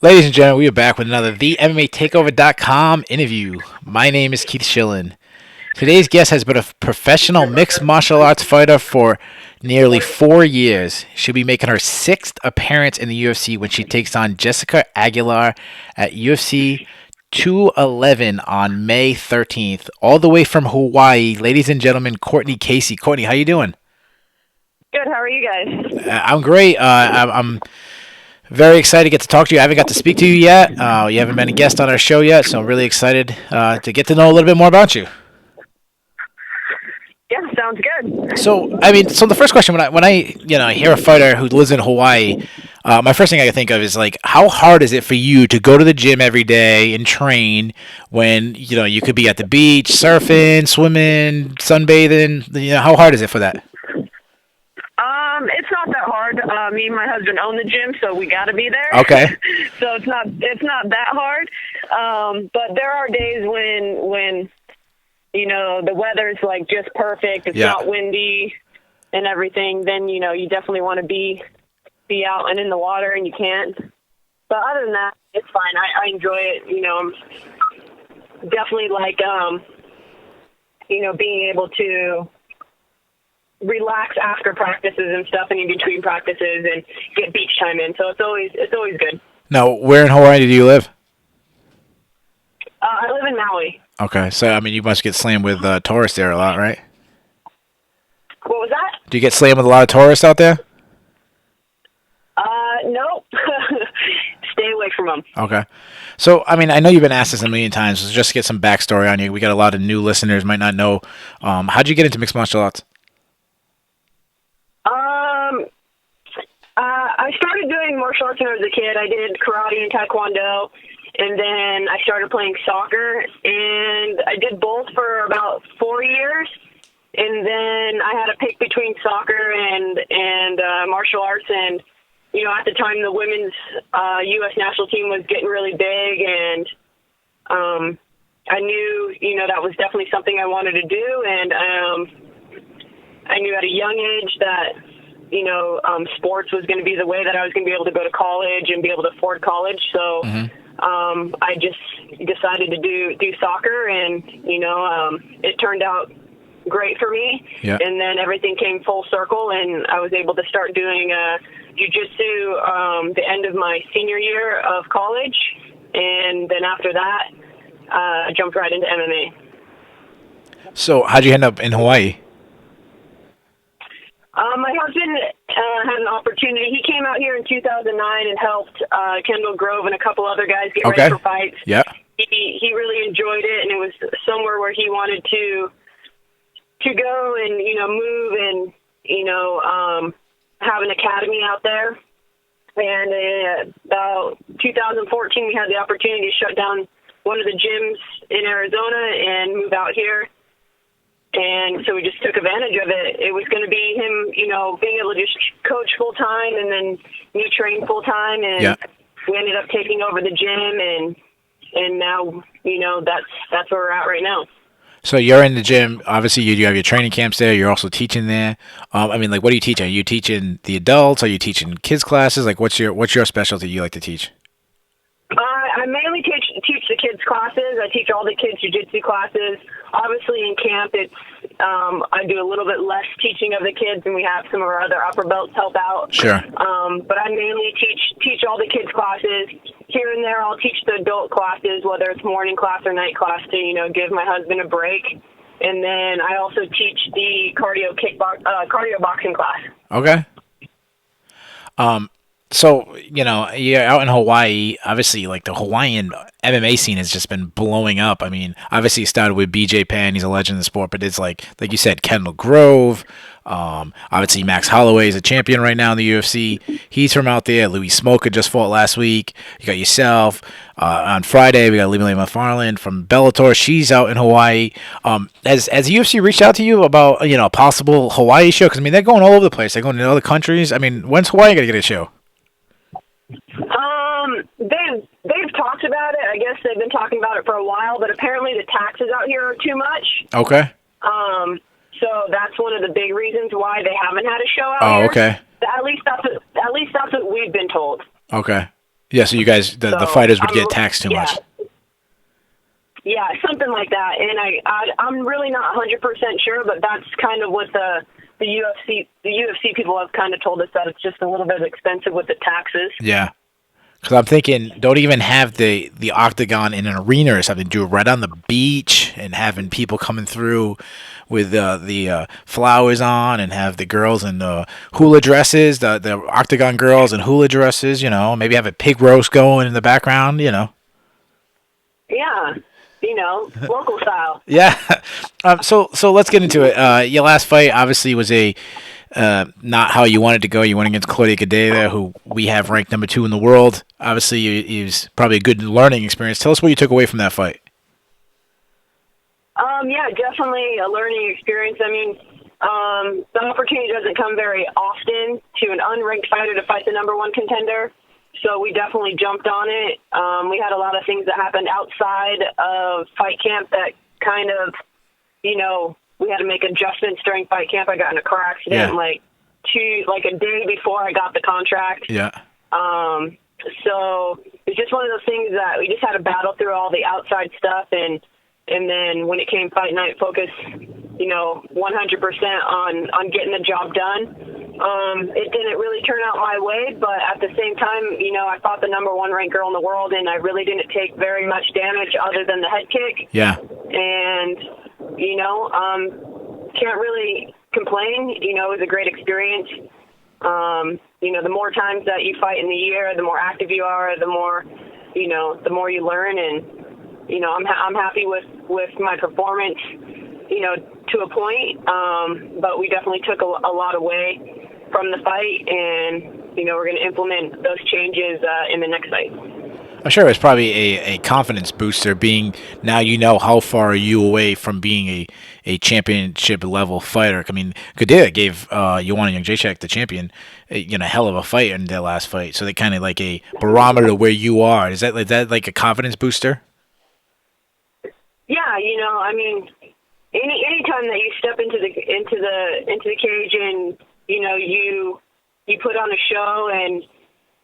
Ladies and gentlemen, we are back with another The MMA Takeover.com interview. My name is Keith Schillen. Today's guest has been a professional mixed martial arts fighter for nearly 4 years. She'll be making her sixth appearance in the UFC when she takes on Jessica Aguilar at UFC 211 on May 13th, all the way from Hawaii. Ladies and gentlemen, Cortney Casey. Courtney, how you doing? Good. How are you guys? I'm great. I'm very excited to get to talk to you. I haven't got to speak to you yet. You haven't been a guest on our show yet, so I'm really excited to get to know a little bit more about you. Yeah, sounds good. So the first question when I hear a fighter who lives in Hawaii, my first thing I think of is like, how hard is it for you to go to the gym every day and train when you could be at the beach, surfing, swimming, sunbathing? How hard is it for that? It's not that hard. Me and my husband own the gym, so we got to be there. Okay. So it's not that hard. But there are days when the weather's like just perfect. It's not windy and everything. Then you definitely want to be out and in the water, and you can't. But other than that, it's fine. I enjoy it. I'm definitely like being able to relax after practices and stuff, and in between practices, and get beach time in. So it's always good. Now, where in Hawaii do you live? I live in Maui. Okay, so you must get slammed with tourists there a lot, right? What was that? Do you get slammed with a lot of tourists out there? Nope. Stay away from them. Okay. So, I know you've been asked this a million times, so just to get some backstory on you. We got a lot of new listeners, might not know. How'd you get into mixed martial arts? I started doing martial arts when I was a kid. I did karate and taekwondo, and then I started playing soccer, and I did both for about 4 years. And then I had to pick between soccer and martial arts, and at the time the women's U.S. national team was getting really big, and I knew that was definitely something I wanted to do, and I knew at a young age that sports was going to be the way that I was going to be able to go to college and be able to afford college. So I just decided to do soccer, and it turned out great for me. Yeah. And then everything came full circle, and I was able to start doing jiu-jitsu the end of my senior year of college, and then after that I jumped right into MMA. So how'd you end up in Hawaii? My husband had an opportunity. He came out here in 2009 and helped Kendall Grove and a couple other guys get ready for fights. Yeah. He really enjoyed it, and it was somewhere where he wanted to go and move and have an academy out there. And about 2014, we had the opportunity to shut down one of the gyms in Arizona and move out here. And so we just took advantage of it. It was going to be him, being able to just coach full time, and then me train full time. And we ended up taking over the gym, and now, that's where we're at right now. So you're in the gym. Obviously, you have your training camps there. You're also teaching there. What are you teaching? Are you teaching the adults? Are you teaching kids classes? Like, what's your specialty you like to teach? I mainly teach the kids classes. I teach all the kids jiu-jitsu classes. Obviously, in camp, it's I do a little bit less teaching of the kids, and we have some of our other upper belts help out. Sure. But I mainly teach all the kids classes. Here and there, I'll teach the adult classes, whether it's morning class or night class, to give my husband a break. And then I also teach the cardio boxing class. Okay. So, you're out in Hawaii. Obviously, like, the Hawaiian MMA scene has just been blowing up. Obviously it started with BJ Penn. He's a legend in the sport, but it's like you said, Kendall Grove. Obviously Max Holloway is a champion right now in the UFC. He's from out there. Louis Smoker just fought last week. You got yourself. On Friday, we got Lily McFarland from Bellator. She's out in Hawaii. Has the UFC reached out to you about, a possible Hawaii show? Because, they're going all over the place. They're going to other countries. When's Hawaii going to get a show? They've talked about it. I guess they've been talking about it for a while, but apparently the taxes out here are too much. Okay. So that's one of the big reasons why they haven't had a show out here. Oh, okay. At least that's what we've been told. Okay. Yeah, so you guys, the So fighters would get taxed too yeah, much. yeah, something like that. And I'm really not 100% sure, but that's kind of what the UFC people have kind of told us, that it's just a little bit expensive with the taxes. Yeah. Because I'm thinking, don't even have the octagon in an arena or something. Do it right on the beach and having people coming through with the flowers on, and have the girls in the hula dresses, the octagon girls in hula dresses. Maybe have a pig roast going in the background. Yeah, local style. Yeah. So let's get into it. Your last fight obviously was a not how you wanted to go. You went against Claudia Gadelha, who we have ranked number 2 in the world. Obviously, it was probably a good learning experience. Tell us what you took away from that fight. Yeah, definitely a learning experience. I mean, the opportunity doesn't come very often to an unranked fighter to fight the number 1 contender. So we definitely jumped on it. We had a lot of things that happened outside of fight camp that kind of, we had to make adjustments during fight camp. I got in a car accident like a day before I got the contract. Yeah. So it's just one of those things that we just had to battle through all the outside stuff, and then when it came fight night, focus, 100% on getting the job done. It didn't really turn out my way, but at the same time, I fought the number 1 ranked girl in the world, and I really didn't take very much damage other than the head kick. Yeah. And, can't really complain. It was a great experience. The more times that you fight in the year, the more active you are, the more you learn. And, I'm happy with my performance, to a point. But we definitely took a lot away from the fight, and, we're going to implement those changes in the next fight. I'm sure it's probably a confidence booster, being now how far are you away from being a championship level fighter. I mean, Gadelha gave Joanna Jędrzejczyk, the champion, a hell of a fight in their last fight. So they kind of like a barometer of where you are. Is that like a confidence booster? Yeah, I mean, any time that you step into the cage, and you put on a show and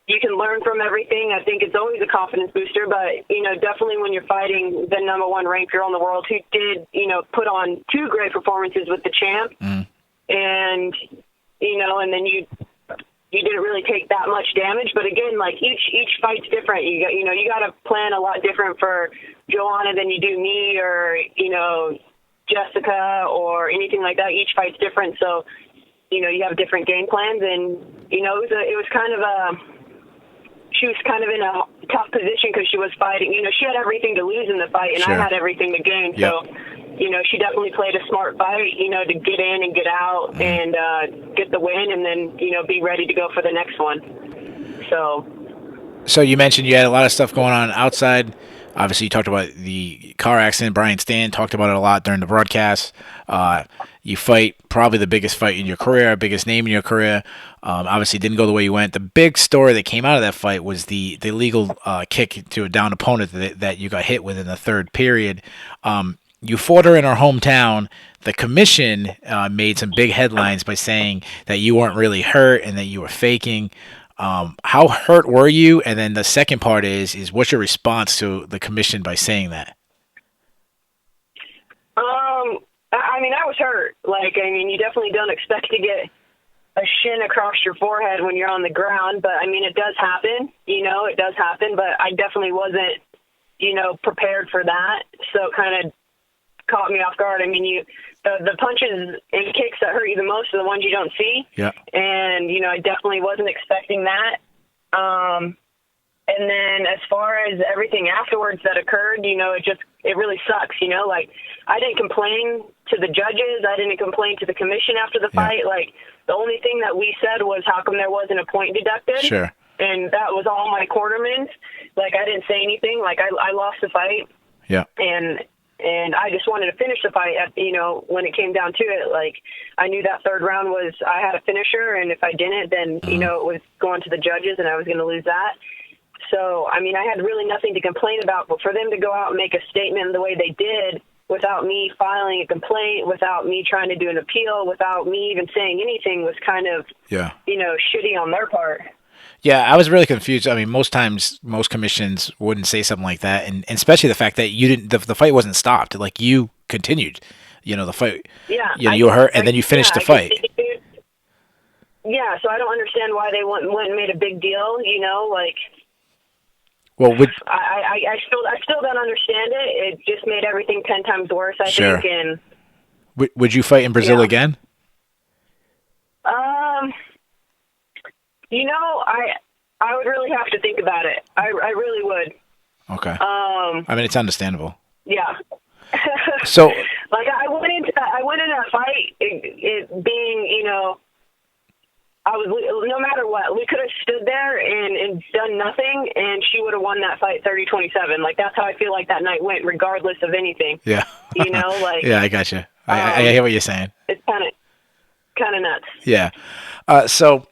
you can learn from everything, I think it's always a confidence booster. But definitely when you're fighting the number 1 ranked girl in the world, who did put on 2 great performances with the champ, and and then you didn't really take that much damage. But again, like each fight's different. You got to plan a lot different for Joanna than you do me, or Jessica, or anything like that. Each fight's different, so you have different game plans. And it was kind of she was kind of in a tough position because she was fighting. She had everything to lose in the fight, and Sure. I had everything to gain. Yep. So she definitely played a smart fight, to get in and get out, and get the win, and then be ready to go for the next one. So you mentioned you had a lot of stuff going on outside. Obviously, you talked about the car accident. Brian Stan talked about it a lot during the broadcast. You fight probably the biggest fight in your career, biggest name in your career. Obviously, didn't go the way you went. The big story that came out of that fight was the illegal kick to a downed opponent that you got hit with in the third period. You fought her in her hometown. The commission made some big headlines by saying that you weren't really hurt and that you were faking. How hurt were you? And then the second part is what's your response to the commission by saying that? I mean, I was hurt. You definitely don't expect to get a shin across your forehead when you're on the ground, but I mean, it does happen. It does happen, but I definitely wasn't, prepared for that. So it kind of caught me off guard. I mean, the punches and kicks that hurt you the most are the ones you don't see. Yeah. And, I definitely wasn't expecting that. And then as far as everything afterwards that occurred, it really sucks, I didn't complain to the judges. I didn't complain to the commission after the fight. The only thing that we said was, how come there wasn't a point deducted? Sure. And that was all my quartermans. I didn't say anything. I lost the fight. Yeah. And I just wanted to finish the fight when it came down to it. I knew that third round I had a finisher, and if I didn't, then, it was going to the judges and I was going to lose that. So, I mean, I had really nothing to complain about, but for them to go out and make a statement the way they did without me filing a complaint, without me trying to do an appeal, without me even saying anything was kind of, shitty on their part. Yeah, I was really confused. I mean, most times, most commissions wouldn't say something like that, and especially the fact that you didn't, the fight wasn't stopped. Like you continued, the fight. Yeah, You were hurt, and then you yeah, finished the I fight. continued. Yeah, so I don't understand why they went and made a big deal. Like Well, I still don't understand it. It just made everything 10 times worse, I think. sure. And Would you fight in Brazil yeah, again? um, I would really have to think about it. I really would. Okay. Um, I mean, it's understandable. yeah. So, Like I went in a fight, it being, I was, no matter what, we could have stood there and done nothing, and she would have won that fight 30-27. Like, that's how I feel like that night went, regardless of anything. yeah. Like, Yeah, I got you. I hear what you're saying. it's kind of nuts. Yeah. So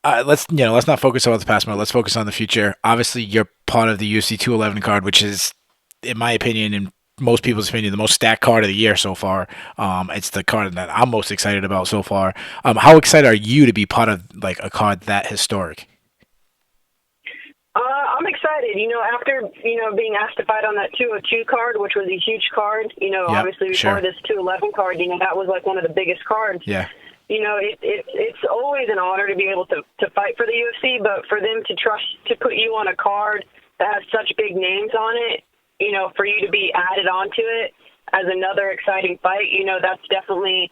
let's not focus on the past moment. Let's focus on the future. Obviously, you're part of the UFC 211 card, which is, in my opinion, in most people's opinion, the most stacked card of the year so far. It's the card that I'm most excited about so far. How excited are you to be part of like a card that historic? I'm excited. After being asked to fight on that 202 card, which was a huge card. Yep, Obviously before sure. this 211 card, that was like one of the biggest cards. Yeah. It's always an honor to be able to fight for the UFC, but for them to trust to put you on a card that has such big names on it, for you to be added onto it as another exciting fight, that's definitely,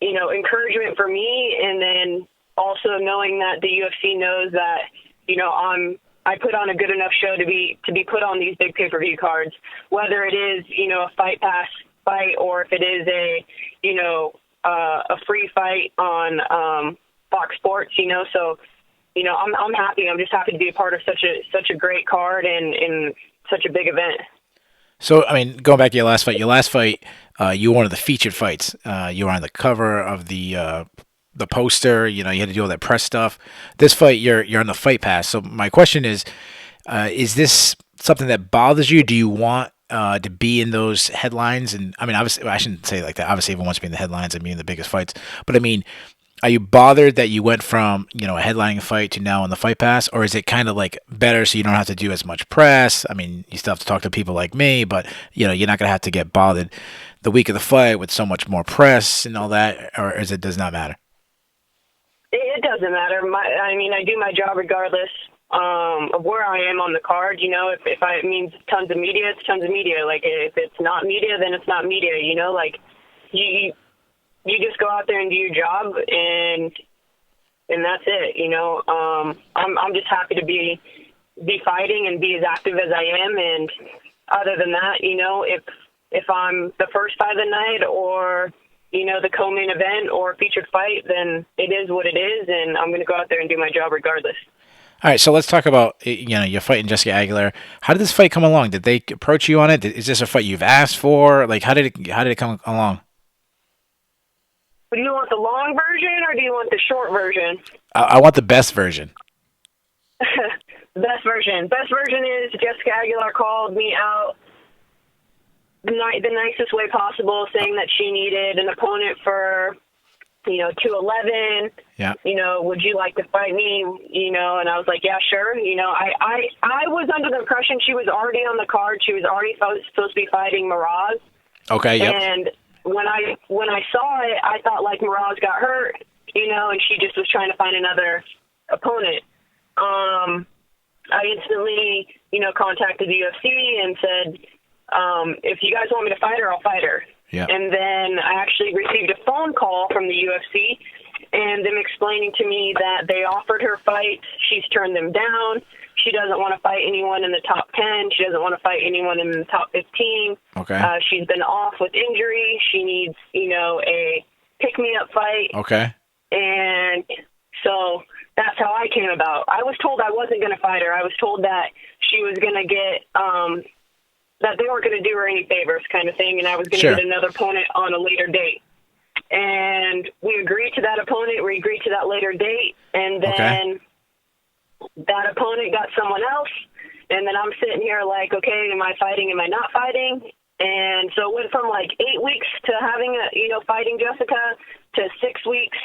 encouragement for me. And then also knowing that the UFC knows that, I put on a good enough show to be put on these big pay-per-view cards, whether it is, a Fight Pass fight or if it is a free fight on Fox Sports, So, I'm happy. I'm just happy to be a part of such a great card and such a big event. So, I mean, going back to your last fight, you were one of the featured fights. You were on the cover of the poster. You had to do all that press stuff. This fight, you're on the Fight Pass. So, my question is this something that bothers you? Do you want to be in those headlines? And I mean, obviously, I shouldn't say it like that. Obviously, everyone wants to be in the headlines and be in the biggest fights. But I mean, are you bothered that you went from a headlining fight to now on the Fight Pass, or is it kind of like better so you don't have to do as much press? I mean, you still have to talk to people like me, but you're not gonna have to get bothered the week of the fight with so much more press and all that, or is it does not matter? It doesn't matter. I do my job regardless of where I am on the card. If it means tons of media, it's tons of media. Like, if it's not media, then it's not media. Like, you just go out there and do your job, and that's it. I'm just happy to be fighting and be as active as I am. And other than that, if I'm the first fight of the night or the co-main event or featured fight, then it is what it is, and I'm going to go out there and do my job regardless. All right, so let's talk about you're fighting Jessica Aguilar. How did this fight come along? Did they approach you on it? Is this a fight you've asked for? Like, how did it come along? Do you want the long version or do you want the short version? I want the best version. Best version. Best version is Jessica Aguilar called me out the nicest way possible, saying that she needed an opponent for 211. Yeah. Would you like to fight me? And I was like, yeah, sure. I was under the impression she was already on the card. She was already supposed to be fighting Miraz. Okay. Yep. And when I saw it, I thought like Miraz got hurt, and she just was trying to find another opponent. I instantly, contacted the UFC and said, if you guys want me to fight her, I'll fight her. Yeah. And then I actually received a phone call from the UFC and them explaining to me that they offered her fights. She's turned them down. She doesn't want to fight anyone in the top 10. She doesn't want to fight anyone in the top 15. Okay. She's been off with injury. She needs, a pick-me-up fight. Okay. And so that's how I came about. I was told I wasn't going to fight her. I was told that she was going to get, that they weren't going to do her any favors kind of thing, and I was going to get another opponent on a later date. And we agreed to that opponent. We agreed to that later date, and then that opponent got someone else, and then I'm sitting here like, okay, am I fighting? Am I not fighting? And so it went from like 8 weeks to having fighting Jessica to 6 weeks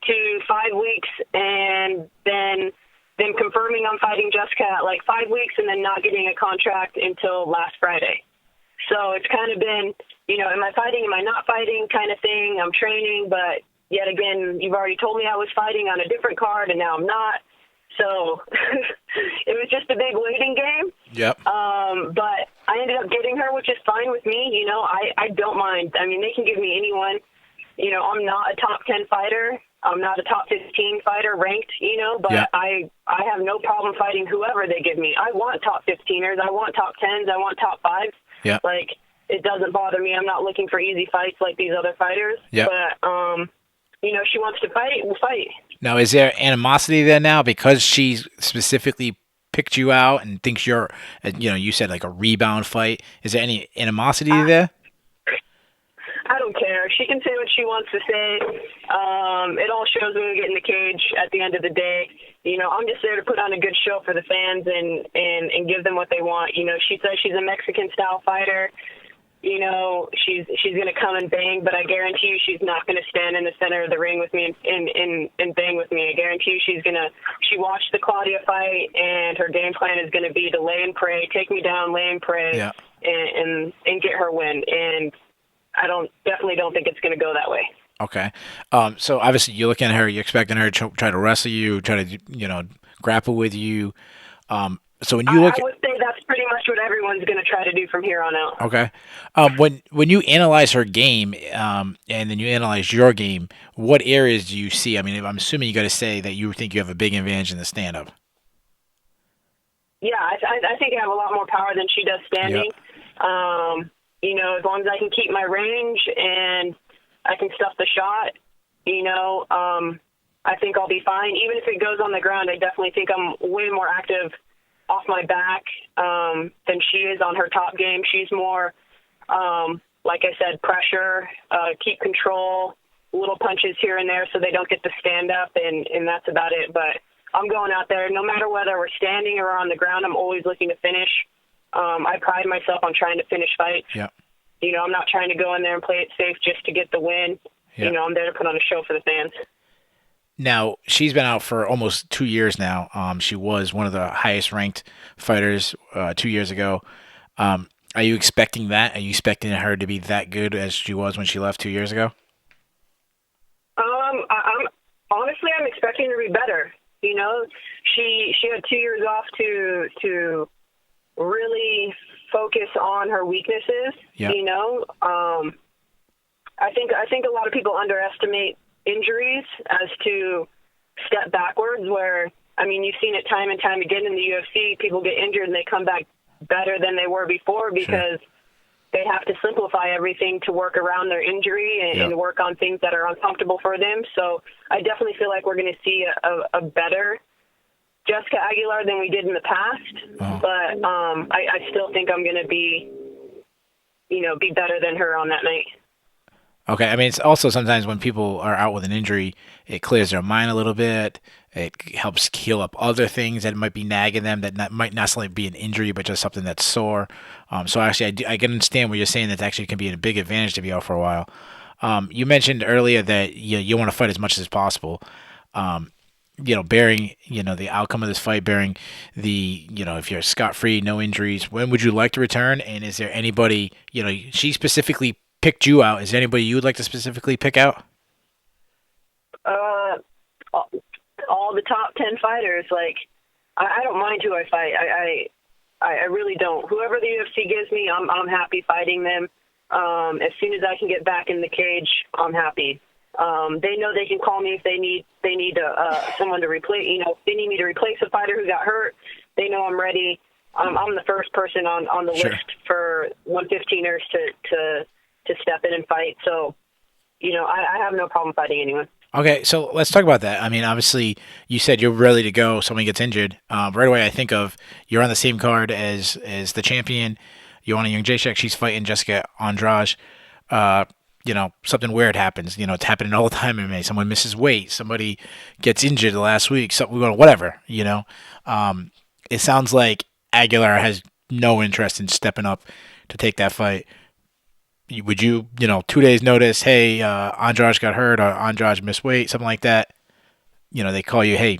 to 5 weeks, and then them confirming I'm fighting Jessica at like 5 weeks and then not getting a contract until last Friday. So it's kind of been, am I fighting, am I not fighting kind of thing. I'm training, but yet again, you've already told me I was fighting on a different card and now I'm not. So it was just a big waiting game. Yep. But I ended up getting her, which is fine with me. I don't mind. I mean, they can give me anyone. I'm not a top 10 fighter. I'm not a top 15 fighter ranked, but Yeah. I have no problem fighting whoever they give me. I want top 15ers. I want top 10s. I want top 5s. Yeah. Like, it doesn't bother me. I'm not looking for easy fights like these other fighters. Yeah. But, she wants to fight, we'll fight. Now, is there animosity there now because she specifically picked you out and thinks you're, you said like a rebound fight? Is there any animosity there? I don't care. She can say what she wants to say. It all shows when we get in the cage at the end of the day. I'm just there to put on a good show for the fans and give them what they want. She says she's a Mexican-style fighter. She's going to come and bang, but I guarantee you she's not going to stand in the center of the ring with me and bang with me. I guarantee you she watched the Claudia fight, and her game plan is going to be to lay and pray, take me down, lay and pray, Yeah. and get her win. And I definitely don't think it's going to go that way. Okay. So obviously you're looking at her, you're expecting her to try to wrestle you, try to, grapple with you. So when you look, I would say that's pretty much what everyone's going to try to do from here on out. okay. When you analyze her game, and then you analyze your game, what areas do you see? I mean, I'm assuming you got to say that you think you have a big advantage in the stand-up. Yeah, I think I have a lot more power than she does standing. Yep. As long as I can keep my range and I can stuff the shot, I think I'll be fine. Even if it goes on the ground, I definitely think I'm way more active off my back than she is on her top game. She's more, like I said, pressure, keep control, little punches here and there so they don't get to stand up, and that's about it. But I'm going out there, no matter whether we're standing or on the ground, I'm always looking to finish. I pride myself on trying to finish fights. Yeah. I'm not trying to go in there and play it safe just to get the win. Yeah. I'm there to put on a show for the fans. Now, she's been out for almost 2 years now. She was one of the highest ranked fighters 2 years ago. Are you expecting that? Are you expecting her to be that good as she was when she left 2 years ago? I'm expecting her to be better. She had 2 years off to really focus on her weaknesses. Yeah. I think a lot of people underestimate injuries as to step backwards, where, I mean, you've seen it time and time again in the UFC. People get injured and they come back better than they were before because they have to simplify everything to work around their injury and work on things that are uncomfortable for them. So I definitely feel like we're going to see a better Jessica Aguilar than we did in the past. But I still think I'm going to be better than her on that night. Okay, I mean, it's also sometimes when people are out with an injury, it clears their mind a little bit. It helps heal up other things that might be nagging them that might not necessarily be an injury, but just something that's sore. So actually, I can understand what you're saying. That actually can be a big advantage to be out for a while. You mentioned earlier that you want to fight as much as possible. Bearing the outcome of this fight, bearing the if you're scot-free, no injuries. When would you like to return? And is there anybody she specifically picked you out? Is there anybody you would like to specifically pick out? All the top 10 fighters. Like, I don't mind who I fight. I really don't. Whoever the UFC gives me, I'm happy fighting them. As soon as I can get back in the cage, I'm happy. They know they can call me if they need someone to replace. If they need me to replace a fighter who got hurt, they know I'm ready. I'm the first person on the list for 115ers to step in and fight. So, I have no problem fighting anyone. Okay, so let's talk about that. I mean, obviously, you said you're ready to go. Someone gets injured. Right away, I think of you're on the same card as the champion. Joanna Jędrzejczyk, she's fighting Jessica Andrade. Something weird happens. It's happening all the time in MMA. Someone misses weight. Somebody gets injured the last week. Whatever. It sounds like Aguilar has no interest in stepping up to take that fight. Would you, 2 days notice, hey, Andrade got hurt or Andrade missed weight, something like that. They call you, hey,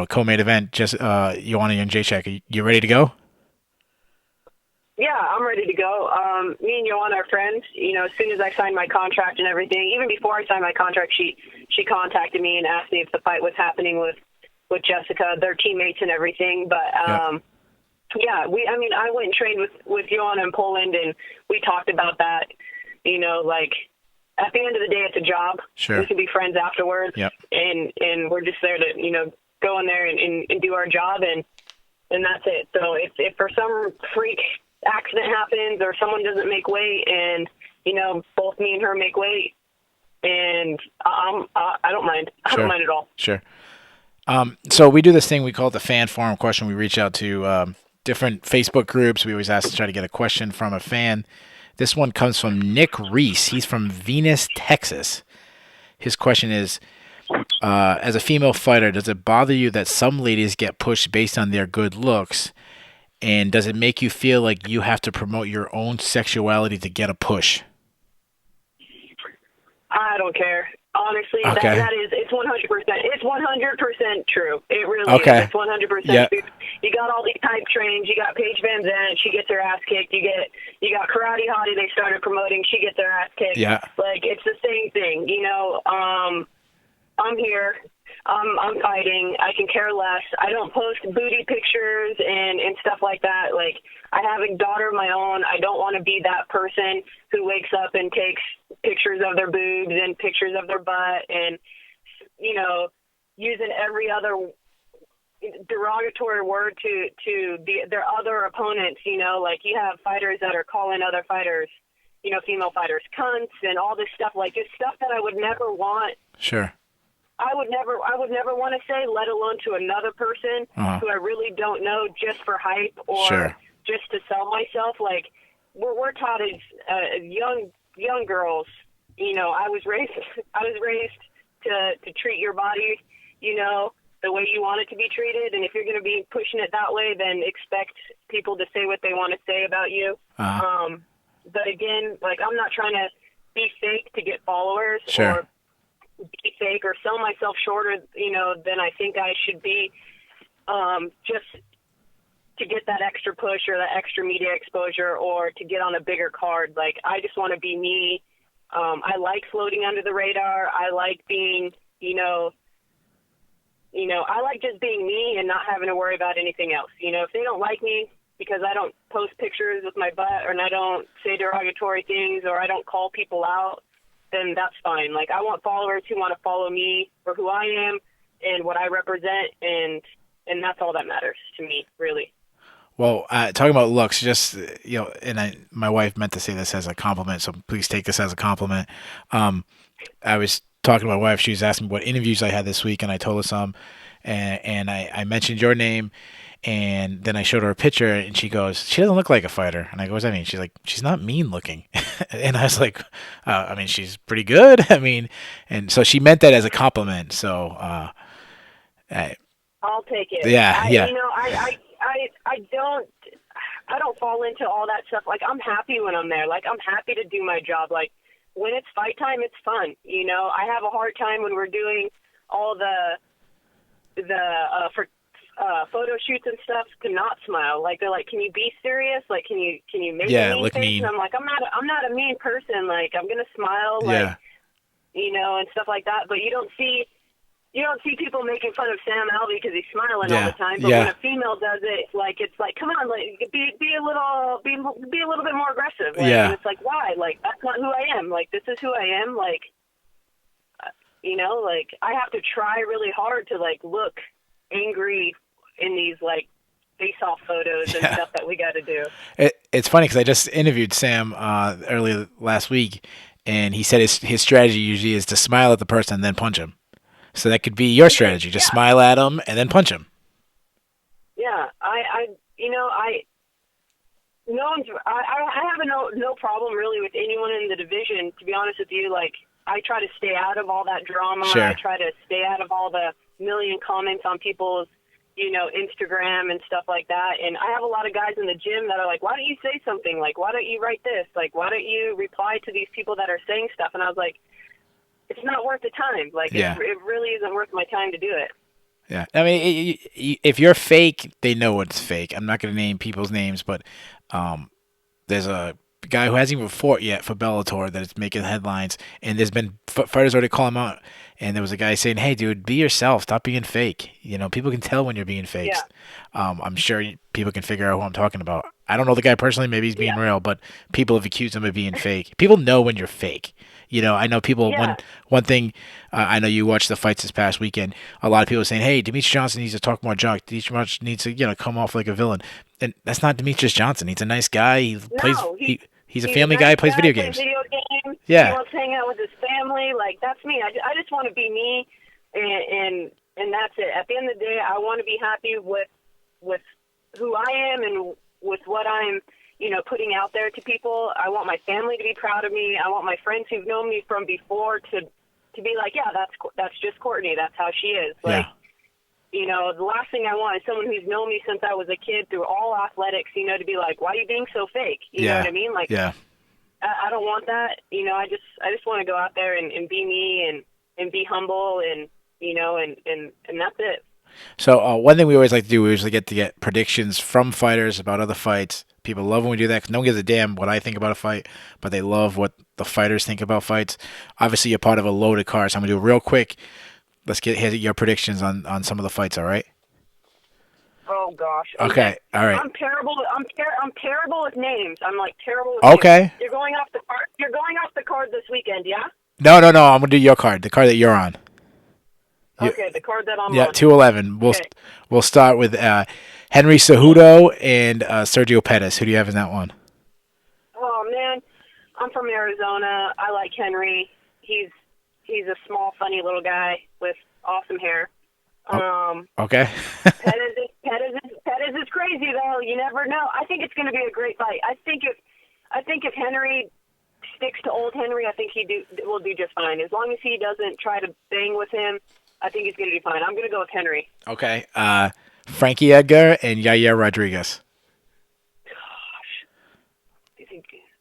co-main event, just Joanna and Jacek. You ready to go? Yeah, I'm ready to go. Me and Joanna are friends. As soon as I signed my contract and everything, even before I signed my contract, she contacted me and asked me if the fight was happening with Jessica, their teammates and everything. But Yeah. yeah, I went and trained with Joanna in Poland, and we talked about that. Like at the end of the day, it's a job. Sure. We can be friends afterwards, Yep. and we're just there to go in there and do our job, and that's it. So if for some freak accident happens or someone doesn't make weight, and both me and her make weight, and I don't mind. I Sure. don't mind at all. Sure. So we do this thing we call it the fan forum question. We reach out to different Facebook groups. We always ask to try to get a question from a fan. This one comes from Nick Reese. He's from Venus, Texas. His question is, as a female fighter, does it bother you that some ladies get pushed based on their good looks? And does it make you feel like you have to promote your own sexuality to get a push? I don't care. Honestly, Okay. it's 100%. It's 100% true. It really Okay. is. It's 100% Yeah. true. You got all these type trains. You got Paige Van Zandt. She gets her ass kicked. You got Karate Hottie. They started promoting. She gets her ass kicked. Yeah. Like it's the same thing. I'm here. I'm fighting. I can care less. I don't post booty pictures and stuff like that. Like, I have a daughter of my own. I don't want to be that person who wakes up and takes pictures of their boobs and pictures of their butt and, using every other derogatory word to their other opponents. Like you have fighters that are calling other fighters, female fighters cunts and all this stuff, like just stuff that I would never want. Sure. I would never want to say, let alone to another person who I really don't know, just for hype or Sure. just to sell myself. Like we're taught as young girls. I was raised to treat your body, the way you want it to be treated, and if you're going to be pushing it that way, then expect people to say what they want to say about you. But again, like I'm not trying to be fake to get followers. Sure. Or be fake or sell myself shorter, than I think I should be, just to get that extra push or that extra media exposure or to get on a bigger card. Like, I just want to be me. I like floating under the radar. I like being, I like just being me and not having to worry about anything else. If they don't like me because I don't post pictures with my butt and I don't say derogatory things or I don't call people out, then that's fine. Like, I want followers who want to follow me for who I am and what I represent, and that's all that matters to me, really. Well, talking about looks, just and my wife meant to say this as a compliment, so please take this as a compliment. I was talking to my wife; she was asking what interviews I had this week, and I told her some, and I mentioned your name, and then I showed her a picture, and she goes, "She doesn't look like a fighter." And I go, "What does that mean?" She's like, "She's not mean looking," and I was like, "I mean, she's pretty good." I mean, and so she meant that as a compliment. So, I'll take it. yeah, yeah. I don't fall into all that stuff. Like, I'm happy when I'm there. Like, I'm happy to do my job. Like, when it's fight time, it's fun. I have a hard time when we're doing all the photo shoots and stuff to not smile. Like, they're like, "Can you be serious? Like, can you make a mean look face?" mean. And I'm like, I'm not a mean person. Like, I'm gonna smile. Yeah. And stuff like that. But you don't see people making fun of Sam Alvey because he's smiling all the time. But when a female does it, it's like, come on, like, be a little bit more aggressive. Like, Yeah. And it's like, why? Like, that's not who I am. Like, this is who I am. Like, like, I have to try really hard to, like, look angry in these, like, face-off photos and stuff that we got to do. It's funny because I just interviewed Sam earlier last week, and he said his strategy usually is to smile at the person and then punch him. So that could be your strategy. Just smile at him and then punch him. Yeah, I have no problem really with anyone in the division. To be honest with you, like, I try to stay out of all that drama. Sure. I try to stay out of all the million comments on people's, Instagram and stuff like that. And I have a lot of guys in the gym that are like, "Why don't you say something? Like, why don't you write this? Like, why don't you reply to these people that are saying stuff?" And I was like, it's not worth the time. Like, Yeah. it really isn't worth my time to do it. Yeah, I mean, if you're fake, they know it's fake. I'm not gonna name people's names, but um, there's a guy who hasn't even fought yet for Bellator that is making headlines, and there's been fighters already call him out. And there was a guy saying, "Hey, dude, be yourself. Stop being fake. You know, people can tell when you're being Yeah, faked." I'm sure people can figure out who I'm talking about. I don't know the guy personally. Maybe he's being yeah, real, but people have accused him of being fake. People know when you're fake. You know, I know people. yeah. One thing, I know you watched the fights this past weekend. A lot of people saying, "Hey, Demetrius Johnson needs to talk more junk. Demetrius needs to, come off like a villain." And that's not Demetrius Johnson. He's a nice guy. No, He's a he's a family guy. nice He plays guy. video Plays games. video games. He Yeah, wants to hang out with his family. Like that's me. I just want to be me, and that's it. At the end of the day, I want to be happy with who I am and with what I'm, putting out there to people. I want my family to be proud of me. I want my friends who've known me from before to be like, yeah, that's just Cortney. That's how she is. Like, yeah, the last thing I want is someone who's known me since I was a kid through all athletics, to be like, why are you being so fake? You know what yeah, I mean? Like, yeah. I don't want that. I just want to go out there and be me and be humble and, and that's it. So one thing we always like to do, we usually get to get predictions from fighters about other fights. People love when we do that because no one gives a damn what I think about a fight, but they love what the fighters think about fights. Obviously, you're part of a loaded card, so I'm gonna do it real quick. Let's get hit your predictions on some of the fights. All right? Oh gosh. Okay. All right. I'm terrible. I'm terrible with names. I'm like terrible with names. Okay. You're going off the card. You're going off the card this weekend, yeah? No, no, no. I'm gonna do your card, the card that you're on. You, Okay, the card that I'm yeah, on. 211. Okay. We'll start with Henry Cejudo and Sergio Pettis. Who do you have in that one? Oh man, I'm from Arizona. I like Henry. He's a small, funny little guy with awesome hair. Okay. Pettis is crazy though. You never know. I think it's going to be a great fight. I think if Henry sticks to old Henry, I think will do just fine. As long as he doesn't try to bang with him, I think he's going to do fine. I'm going to go with Henry. Okay. Frankie Edgar and Yair Rodriguez. Gosh,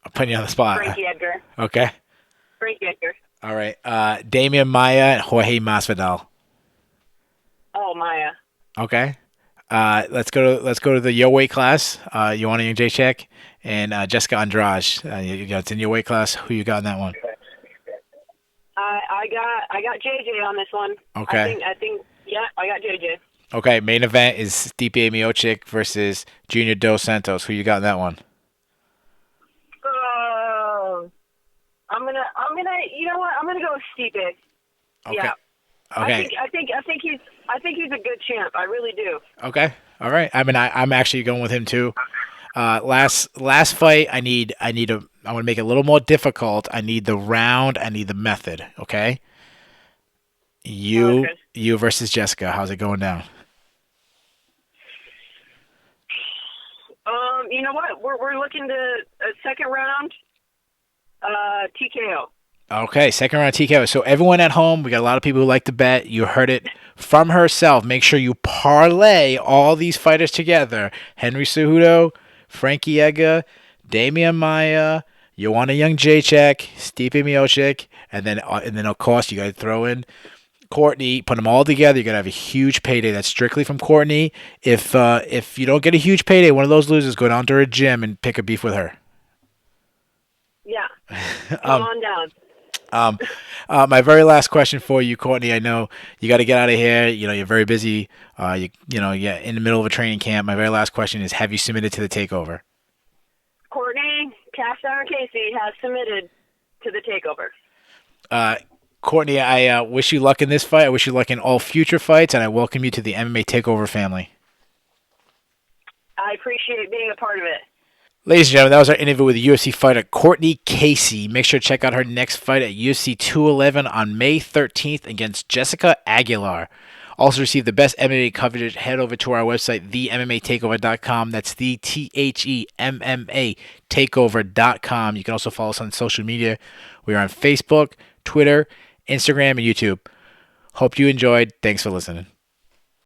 I'm putting you on the spot. Frankie Edgar. Okay. Frankie Edgar. All right. Damian Maia and Jorge Masvidal. Oh, Maya. Okay. Let's go to the your weight class. Joanna Jacek and Jessica Andrade. It's in your weight class. Who you got in that one? I got JJ on this one. Okay. I think yeah, I got JJ. Okay. Main event is Stipe Miocic versus Junior Dos Santos. Who you got in that one? I'm gonna. You know what? I'm gonna go with Stipe. Okay. Yeah. Okay. I think he's a good champ. I really do. Okay. All right. I mean, I'm actually going with him too. Last fight, I want to make it a little more difficult. I need the round. I need the method. Okay. Okay. You versus Jessica. How's it going down? You know what? We're looking to a second round. TKO. Okay, second round TKO. So everyone at home, we got a lot of people who like to bet. You heard it from herself. Make sure you parlay all these fighters together. Henry Cejudo, Frankie Edgar, Damian Maia, Joanna Jacek, Stipe Miocic, and then of course you got to throw in Cortney. Put them all together. You're gonna have a huge payday. That's strictly from Cortney. If you don't get a huge payday, one of those losers, go down to her gym and pick a beef with her. Yeah. Come on down. My very last question for you, Courtney. I know you got to get out of here. You know, you're very busy. Yeah, in the middle of a training camp. My very last question is: have you submitted to the takeover? Cortney Casey has submitted to the takeover. Courtney, I wish you luck in this fight. I wish you luck in all future fights, and I welcome you to the MMA Takeover family. I appreciate being a part of it. Ladies and gentlemen, that was our interview with UFC fighter Cortney Casey. Make sure to check out her next fight at UFC 211 on May 13th against Jessica Aguilar. Also receive the best MMA coverage. Head over to our website, themmmatakeover.com. That's the THEMMA takeover.com. You can also follow us on social media. We are on Facebook, Twitter, Instagram, and YouTube. Hope you enjoyed. Thanks for listening.